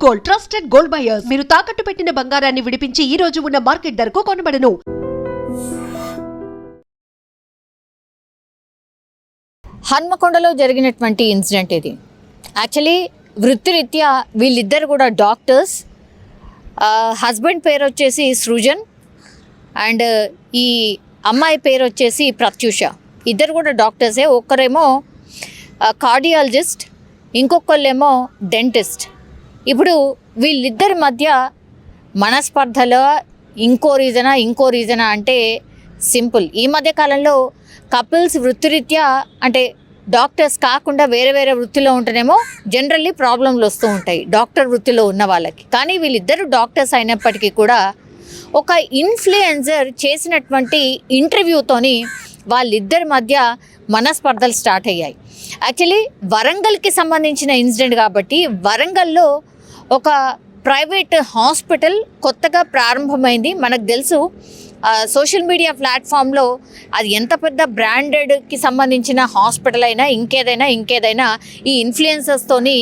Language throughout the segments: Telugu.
Gold, trusted gold buyers. మీరు తాకట్టు పెట్టిన బంగారాన్ని విడిపించి ఈ రోజు ఉన్న మార్కెట్ ధరకు కొనబడను. హన్మకొండలో జరిగినటువంటి ఇన్సిడెంట్ ఇది. యాక్చువల్లీ వృత్తిరీత్యా వీళ్ళిద్దరు కూడా డాక్టర్స్. హస్బెండ్ పేరు వచ్చేసి సృజన్ అండ్ ఈ అమ్మాయి పేరు వచ్చేసి ప్రత్యూష. ఇద్దరు కూడా డాక్టర్సే. ఒక్కరేమో కార్డియాలజిస్ట్, ఇంకొకళ్ళేమో డెంటిస్ట్. ఇప్పుడు వీళ్ళిద్దరి మధ్య మనస్పర్ధలో ఇంకో రీజనా అంటే సింపుల్. ఈ మధ్య కాలంలో కపుల్స్ వృత్తిరీత్యా అంటే డాక్టర్స్ కాకుండా వేరే వేరే వృత్తిలో ఉంటేనేమో జనరల్లీ ప్రాబ్లంలు వస్తూ ఉంటాయి డాక్టర్ వృత్తిలో ఉన్న వాళ్ళకి. కానీ వీళ్ళిద్దరు డాక్టర్స్ అయినప్పటికీ కూడా ఒక ఇన్ఫ్లుయెన్సర్ చేసినటువంటి ఇంటర్వ్యూతోని వాళ్ళిద్దరి మధ్య మనస్పర్ధలు స్టార్ట్ అయ్యాయి. యాక్చువల్లీ వరంగల్కి సంబంధించిన ఇన్సిడెంట్ కాబట్టి వరంగల్లో ఒక ప్రైవేట్ హాస్పిటల్ కొత్తగా ప్రారంభమైంది. మనకు తెలుసు సోషల్ మీడియా ప్లాట్ఫామ్లో అది ఎంత పెద్ద బ్రాండెడ్కి సంబంధించిన హాస్పిటల్ అయినా ఇంకేదైనా ఈ ఇన్ఫ్లుయెన్సర్స్తోని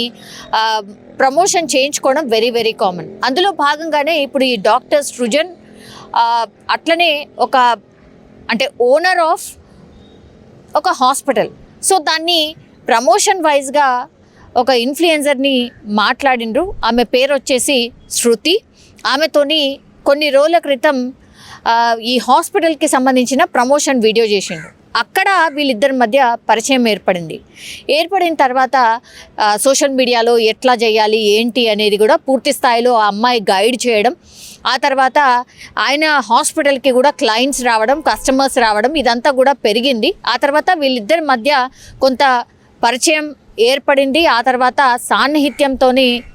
ప్రమోషన్ చేయించుకోవడం వెరీ వెరీ కామన్. అందులో భాగంగానే ఇప్పుడు ఈ డాక్టర్ సృజన్ అట్లనే ఒక అంటే ఓనర్ ఆఫ్ ఒక హాస్పిటల్. సో దాన్ని ప్రమోషన్ వైజ్గా ఒక ఇన్ఫ్లుయెన్సర్ని మాట్లాడిండ్రు. ఆమె పేరు వచ్చేసి శృతి. ఆమెతోని కొన్ని రోజుల క్రితం ఈ హాస్పిటల్కి సంబంధించిన ప్రమోషన్ వీడియో చేసిండు. అక్కడ వీళ్ళిద్దరి మధ్య పరిచయం ఏర్పడిన తర్వాత సోషల్ మీడియాలో ఎట్లా చేయాలి ఏంటి అనేది కూడా పూర్తి స్థాయిలో ఆ అమ్మాయి గైడ్ చేయడం, ఆ తర్వాత ఆయన హాస్పిటల్కి కూడా క్లయింట్స్ రావడం, కస్టమర్స్ రావడం, ఇదంతా కూడా పెరిగింది. ఆ తర్వాత వీళ్ళిద్దరి మధ్య కొంత పరిచయం ఏర్పడింది. ఆ తర్వాత సాన్నిహిత్యంతో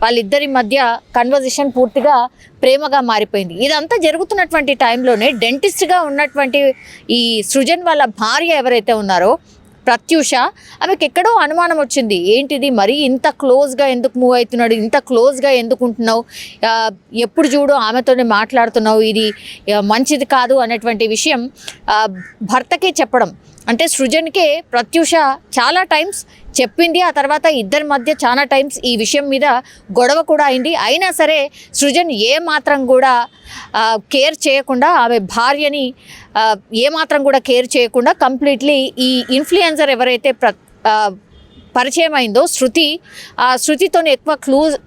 వాళ్ళిద్దరి మధ్య కన్వర్జేషన్ పూర్తిగా ప్రేమగా మారిపోయింది. ఇదంతా జరుగుతున్నటువంటి టైంలోనే డెంటిస్ట్గా ఉన్నటువంటి ఈ సృజన్ వాళ్ళ భార్య ఎవరైతే ఉన్నారో ప్రత్యూష, ఆమెకి ఎక్కడో అనుమానం వచ్చింది. ఏంటిది మరి ఇంత క్లోజ్గా ఎందుకు మూవ్ అవుతున్నాడు, ఇంత క్లోజ్గా ఎందుకు ఉంటున్నావు, ఎప్పుడు చూడు ఆమెతోనే మాట్లాడుతున్నావు, ఇది మంచిది కాదు అనేటువంటి విషయం భర్తకే చెప్పడం. అంటే సృజన్కే ప్రత్యూష చాలా టైమ్స్ చెప్పింది. ఆ తర్వాత ఇద్దరి మధ్య చాలా టైమ్స్ ఈ విషయం మీద గొడవ కూడా అయింది. అయినా సరే సృజన్ ఏమాత్రం కూడా కేర్ చేయకుండా, ఆమె భార్యని ఏమాత్రం కూడా కేర్ చేయకుండా కంప్లీట్లీ ఈ ఇన్ఫ్లుయెన్సర్ ఎవరైతే పరిచయం అయిందో శృతి, ఆ శృతితో ఎక్కువ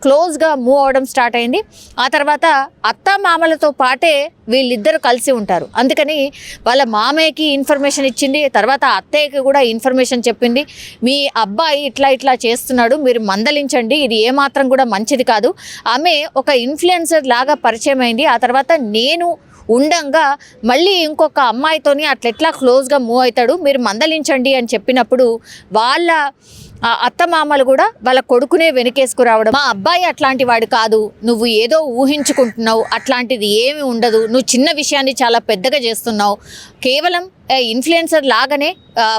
క్లోజ్గా మూవ్ అవ్వడం స్టార్ట్ అయింది. ఆ తర్వాత అత్త మామలతో పాటే వీళ్ళిద్దరు కలిసి ఉంటారు. అందుకని వాళ్ళ మామయ్యకి ఇన్ఫర్మేషన్ ఇచ్చింది, తర్వాత అత్తయ్యకి కూడా ఇన్ఫర్మేషన్ చెప్పింది. మీ అబ్బాయి ఇట్లా చేస్తున్నాడు, మీరు మందలించండి, ఇది ఏమాత్రం కూడా మంచిది కాదు. ఆమె ఒక ఇన్ఫ్లుయెన్సర్ లాగా పరిచయం అయింది. ఆ తర్వాత నేను ఉండంగా మళ్ళీ ఇంకొక అమ్మాయితోని అట్లెట్లా క్లోజ్గా మూవ్ అవుతాడు, మీరు మందలించండి అని చెప్పినప్పుడు వాళ్ళ అత్తమామలు కూడా వాళ్ళ కొడుకునే వెనకేసుకురావడం, మా అబ్బాయి అట్లాంటి వాడు కాదు, నువ్వు ఏదో ఊహించుకుంటున్నావు, అట్లాంటిది ఏమి ఉండదు, నువ్వు చిన్న విషయాన్ని చాలా పెద్దగా చేస్తున్నావు, కేవలం ఇన్ఫ్లుయెన్సర్ లాగానే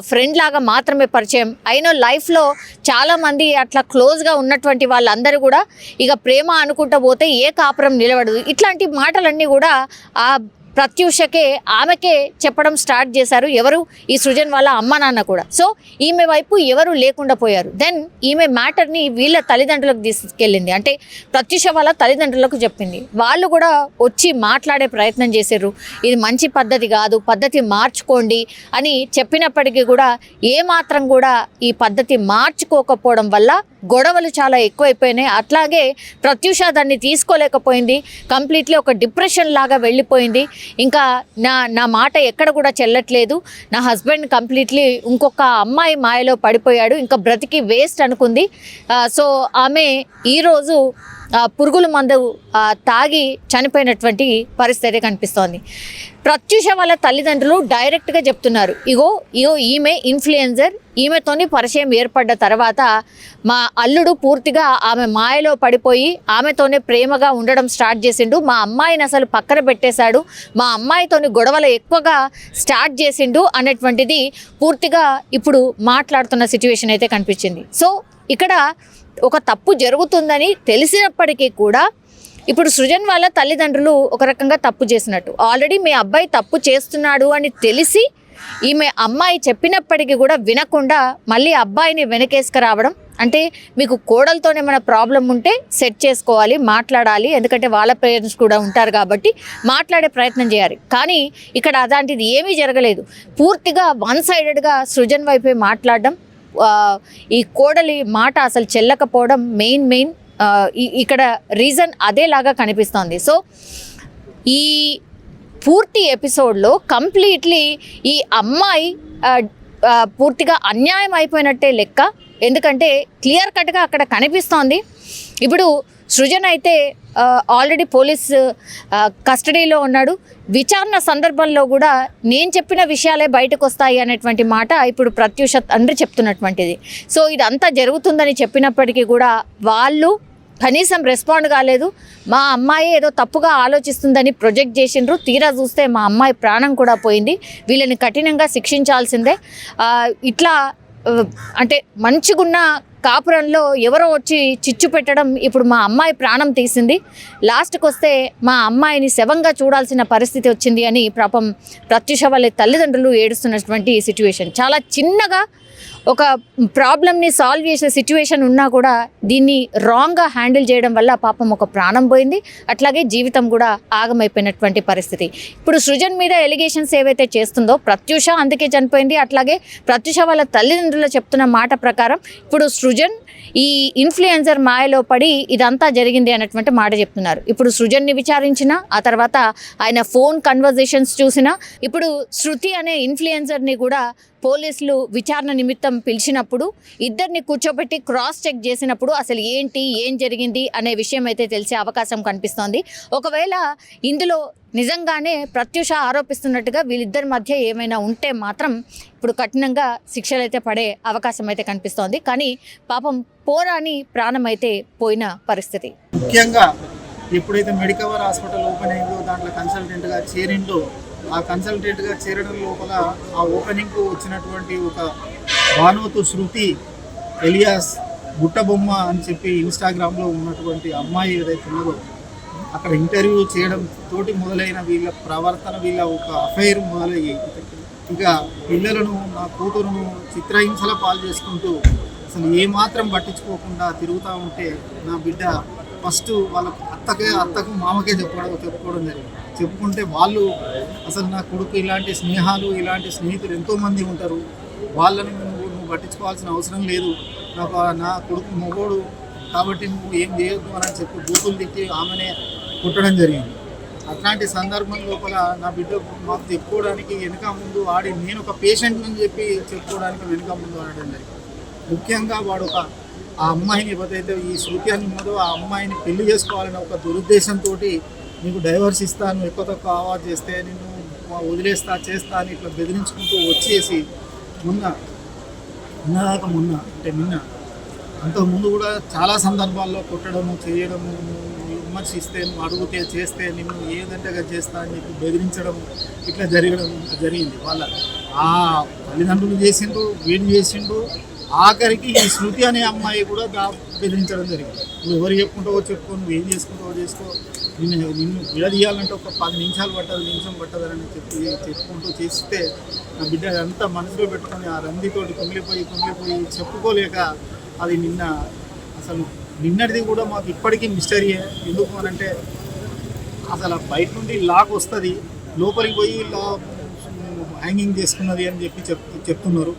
ఫ్రెండ్ లాగా మాత్రమే పరిచయం అయిన లైఫ్లో చాలామంది అట్లా క్లోజ్గా ఉన్నటువంటి వాళ్ళందరూ కూడా ఇక ప్రేమ అనుకుంటూ పోతే ఏ కాపురం నిలబడదు, ఇట్లాంటి మాటలన్నీ కూడా ఆ ప్రత్యూషకే ఆమెకే చెప్పడం స్టార్ట్ చేశారు. ఎవరు? ఈ సృజన్ వాళ్ళ అమ్మ నాన్న కూడా. సో ఈమె వైపు ఎవరు లేకుండా పోయారు. దెన్ ఈమె మ్యాటర్ని వీళ్ళ తల్లిదండ్రులకు తీసుకెళ్ళింది, అంటే ప్రత్యూష వాళ్ళ తల్లిదండ్రులకు చెప్పింది. వాళ్ళు కూడా వచ్చి మాట్లాడే ప్రయత్నం చేశారు. ఇది మంచి పద్ధతి కాదు, పద్ధతి మార్చుకోండి అని చెప్పినప్పటికీ కూడా ఏమాత్రం కూడా ఈ పద్ధతి మార్చుకోకపోవడం వల్ల గొడవలు చాలా ఎక్కువైపోయినాయి. అట్లాగే ప్రత్యూష దాన్ని తీసుకోలేకపోయింది, కంప్లీట్లీ ఒక డిప్రెషన్ లాగా వెళ్ళిపోయింది. ఇంకా నా మాట ఎక్కడ కూడా చెల్లట్లేదు, నా హస్బెండ్ కంప్లీట్లీ ఇంకొక అమ్మాయి మాయలో పడిపోయాడు, ఇంకా బ్రతికి వేస్ట్ అనుకుంది. సో ఆమె ఈరోజు పురుగుల మందు తాగి చనిపోయినటువంటి పరిస్థితి కనిపిస్తోంది. ప్రత్యూష వాళ్ళ తల్లిదండ్రులు డైరెక్ట్గా చెప్తున్నారు, ఇగో ఈమె ఇన్ఫ్లుయెన్సర్, ఈమెతోని పరిచయం ఏర్పడ్డ తర్వాత మా అల్లుడు పూర్తిగా ఆమె మాయలో పడిపోయి ఆమెతోనే ప్రేమగా ఉండడం స్టార్ట్ చేసిండు, మా అమ్మాయిని అసలు పక్కన పెట్టేశాడు, మా అమ్మాయితోని గొడవలు ఎక్కువగా స్టార్ట్ చేసిండు అనేటువంటిది పూర్తిగా ఇప్పుడు మాట్లాడుతున్న సిచ్యువేషన్ అయితే కనిపించింది. సో ఇక్కడ ఒక తప్పు జరుగుతుందని తెలిసినప్పటికీ కూడా ఇప్పుడు సృజన్ వాళ్ళ తల్లిదండ్రులు ఒక రకంగా తప్పు చేసినట్టు, ఆల్రెడీ మీ అబ్బాయి తప్పు చేస్తున్నాడు అని తెలిసి ఈమె అమ్మాయి చెప్పినప్పటికీ కూడా వినకుండా మళ్ళీ అబ్బాయిని వెనకేసుకురావడం. అంటే మీకు కోడలతోనే ఏమైనా ప్రాబ్లం ఉంటే సెట్ చేసుకోవాలి, మాట్లాడాలి, ఎందుకంటే వాళ్ళ పేరెంట్స్ కూడా ఉంటారు కాబట్టి మాట్లాడే ప్రయత్నం చేయాలి. కానీ ఇక్కడ అలాంటిది ఏమీ జరగలేదు. పూర్తిగా వన్ సైడెడ్గా సృజన్ వైపే మాట్లాడడం, ఈ కోడలి మాట అసలు చెల్లకపోవడం మెయిన్ ఇక్కడ రీజన్ అదేలాగా కనిపిస్తోంది. సో ఈ పూర్తి ఎపిసోడ్లో కంప్లీట్లీ ఈ అమ్మాయి పూర్తిగా అన్యాయం అయిపోయినట్టే లెక్క. ఎందుకంటే క్లియర్ కట్గా అక్కడ కనిపిస్తోంది. ఇప్పుడు సృజన్ అయితే ఆల్రెడీ పోలీస్ కస్టడీలో ఉన్నాడు. విచారణ సందర్భంలో కూడా నేను చెప్పిన విషయాలే బయటకు వస్తాయి అనేటువంటి మాట ఇప్పుడు ప్రత్యూష తండ్రి చెప్తున్నటువంటిది. సో ఇదంతా జరుగుతుందని చెప్పినప్పటికీ కూడా వాళ్ళు కనీసం రెస్పాండ్ కాలేదు. మా అమ్మాయి ఏదో తప్పుగా ఆలోచిస్తుందని ప్రొజెక్ట్ చేసిండ్రు. తీరా చూస్తే మా అమ్మాయి ప్రాణం కూడా పోయింది. వీళ్ళని కఠినంగా శిక్షించాల్సిందే. ఇట్లా అంటే మంచిగున్న కాపురంలో ఎవరో వచ్చి చిచ్చు పెట్టడం ఇప్పుడు మా అమ్మాయి ప్రాణం తీసింది. లాస్ట్కి వస్తే మా అమ్మాయిని శవంగా చూడాల్సిన పరిస్థితి వచ్చింది అని పాపం ప్రత్యూష వాళ్ళ తల్లిదండ్రులు ఏడుస్తున్నటువంటి సిచ్యువేషన్. చాలా చిన్నగా ఒక ప్రాబ్లమ్ని సాల్వ్ చేసే సిచ్యువేషన్ ఉన్నా కూడా దీన్ని రాంగ్గా హ్యాండిల్ చేయడం వల్ల పాపం ఒక ప్రాణం పోయింది, అట్లాగే జీవితం కూడా ఆగమైపోయినటువంటి పరిస్థితి. ఇప్పుడు సృజన్ మీద ఎలిగేషన్స్ ఏవైతే చేస్తుందో ప్రత్యూష అందుకే చనిపోయింది. అట్లాగే ప్రత్యూష వాళ్ళ తల్లిదండ్రులు చెప్తున్న మాట ప్రకారం ఇప్పుడు సృజన్ ఈ ఇన్ఫ్లుయెన్సర్ మాయలో పడి ఇదంతా జరిగింది అన్నటువంటి మాట చెప్తున్నారు. ఇప్పుడు సృజన్ని విచారించిన ఆ తర్వాత ఆయన ఫోన్ కన్వర్జేషన్స్ చూసిన ఇప్పుడు శృతి అనే ఇన్ఫ్లుయెన్సర్ని కూడా పోలీసులు విచారణ నిమిత్తం పిలిచినప్పుడు ఇద్దరిని కూర్చోబెట్టి క్రాస్ చెక్ చేసినప్పుడు అసలు ఏం జరిగింది అనే విషయం అయితే తెలిసే అవకాశం కనిపిస్తోంది. ఒకవేళ ఇందులో నిజంగానే ప్రత్యూష ఆరోపిస్తున్నట్టుగా వీళ్ళిద్దరి మధ్య ఏమైనా ఉంటే మాత్రం ఇప్పుడు కఠినంగా శిక్షలు అయితే పడే అవకాశం అయితే కనిపిస్తోంది. కానీ పాపం పోరాని ప్రాణం అయితే పోయిన పరిస్థితి. ముఖ్యంగా ఎప్పుడైతే మెడికవర్ హాస్పిటల్ ఓపెన్ అయిందో దాంట్లో కన్సల్టెంట్గా చేరిందో ఆ కన్సల్టెంట్గా చేరడం లోపల ఆ ఓపెనింగ్కు వచ్చినటువంటి ఒక భానువతు శృతి ఎలియాస్ బుట్టబొమ్మ అని చెప్పి ఇన్స్టాగ్రామ్లో ఉన్నటువంటి అమ్మాయి ఏదైతే ఉన్నదో అక్కడ ఇంటర్వ్యూ చేయడం తోటి మొదలైన వీళ్ళ ప్రవర్తన, వీళ్ళ ఒక అఫైర్ మొదలయ్యి ఇక పిల్లలను, నా కూతురును చిత్రహింసల పాలు చేసుకుంటూ అసలు ఏమాత్రం పట్టించుకోకుండా తిరుగుతూ ఉంటే నా బిడ్డ ఫస్ట్ వాళ్ళకు అత్తకు మామకే చెప్పుకోవడం జరిగింది. చెప్పుకుంటే వాళ్ళు అసలు నా కొడుకు ఇలాంటి స్నేహాలు, ఇలాంటి స్నేహితులు ఎంతోమంది ఉంటారు, వాళ్ళని నువ్వు పట్టించుకోవాల్సిన అవసరం లేదు, నా కొడుకు మొగోడు కాబట్టి నువ్వు ఏం చేయొద్దు అని చెప్పి బూతులు తిట్టి ఆమెనే కుట్టడం జరిగింది. అట్లాంటి సందర్భం లోపల నా బిడ్డ మాకు చెప్పుకోవడానికి వెనుక ముందు ఆడి నేను ఒక పేషెంట్ అని చెప్పి చెప్పుకోవడానికి వెనుక ముందు ఆడడం జరిగింది. ముఖ్యంగా వాడు ఆ అమ్మాయిని ఏదైతే ఈ శృతి అని ఉన్నదో ఆ అమ్మాయిని పెళ్లి చేసుకోవాలని ఒక దురుద్దేశంతో నీకు డైవర్స్ ఇస్తాను, ఎక్కువ తక్కువ ఆవాజ్ చేస్తే నేను వదిలేస్తా చేస్తా అని ఇట్లా బెదిరించుకుంటూ వచ్చేసి మొన్న అంటే అంతకుముందు కూడా చాలా సందర్భాల్లో కొట్టడము, చేయడము, విమర్శిస్తే నువ్వు అడిగితే చేస్తే నిన్ను ఏదంటే చేస్తా అని చెప్పి బెదిరించడం ఇట్లా జరిగింది. వాళ్ళ ఆ తల్లిదండ్రులు చేసిండు, వీడు చేసిండు, ఆఖరికి ఈ శృతి అనే అమ్మాయి కూడా బెదిరించడం జరిగింది. నువ్వు ఎవరు చెప్పుకో, నువ్వు ఏం చేసుకుంటావో చేసుకో, నిన్ను విడదీయాలంటే ఒక 10 నిమిషాలు నిమిషం పట్టదని చెప్పి చెప్పుకుంటూ చేస్తే నా బిడ్డ అంతా మనసులో పెట్టుకొని ఆ రందితోటి కుమిలిపోయి చెప్పుకోలేక అది నిన్నటిది కూడా మాకు ఇప్పటికీ మిస్టరీయే. ఎందుకు అనంటే అసలు బయట నుండి లాక్ వస్తుంది, లోపలికి పోయి హ్యాంగింగ్ చేసుకున్నది అని చెప్పి చెప్తున్నారు.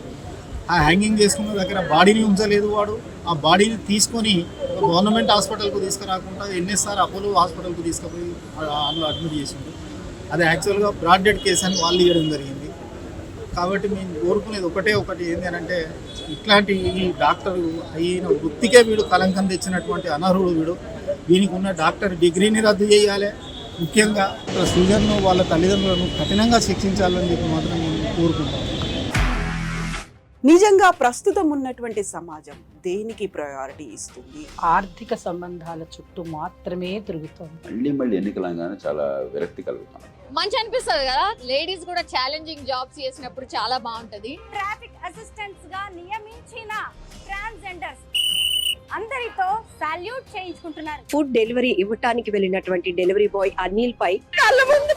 ఆ హ్యాంగింగ్ చేసుకున్న దగ్గర బాడీని ఉంచలేదు వాడు. ఆ బాడీని తీసుకొని గవర్నమెంట్ హాస్పిటల్కు తీసుకురాకుండా ఎన్ఎస్ఆర్ అపోలో హాస్పిటల్కు తీసుకుపోయి అందులో అడ్మిట్ చేసిండు. అది యాక్చువల్గా బ్రాడ్ డెడ్ కేసు అని వాళ్ళు ఇవ్వడం జరిగింది. కాబట్టి మేము కోరుకునేది ఒకటి ఏంటి అని అంటే ఇట్లాంటి ఈ డాక్టర్ అయిన వృత్తికే వీడు కలంకం తెచ్చినటువంటి అనర్హుడు వీడు. దీనికి ఉన్న డాక్టర్ డిగ్రీని రద్దు చేయాలి. ముఖ్యంగా సృజన్ను వాళ్ళ తల్లిదండ్రులను కఠినంగా శిక్షించాలని చెప్పి మాత్రం మేము కోరుకుంటాం. నిజంగా ప్రస్తుతం ఉన్నటువంటి సమాజం దేనికి ప్రయారిటీ ఇస్తుంది? ఆర్థిక సంబంధాల చుట్టూ మాత్రమే తిరుగుతుంది. మళ్ళీ ఎన్నికలంగానే చాలా విరక్తి కలుగుతాం. మంచి అనిపిస్తుంది కదా, లేడీస్ కూడా ఛాలెంజింగ్ జాబ్స్ చేసినప్పుడు చాలా బాగుంటది. ట్రాఫిక్ అసిస్టెంట్స్ గా నియమించిన ట్రాన్స్జెండర్స్ అందరితో సాల్యూట్ చేయించుకుంటున్నారు. ఫుడ్ డెలివరీ ఇవ్వటానికి వెళ్ళినటువంటి డెలివరీ బాయ్ అనిల్ పై కళ్ళ ముందు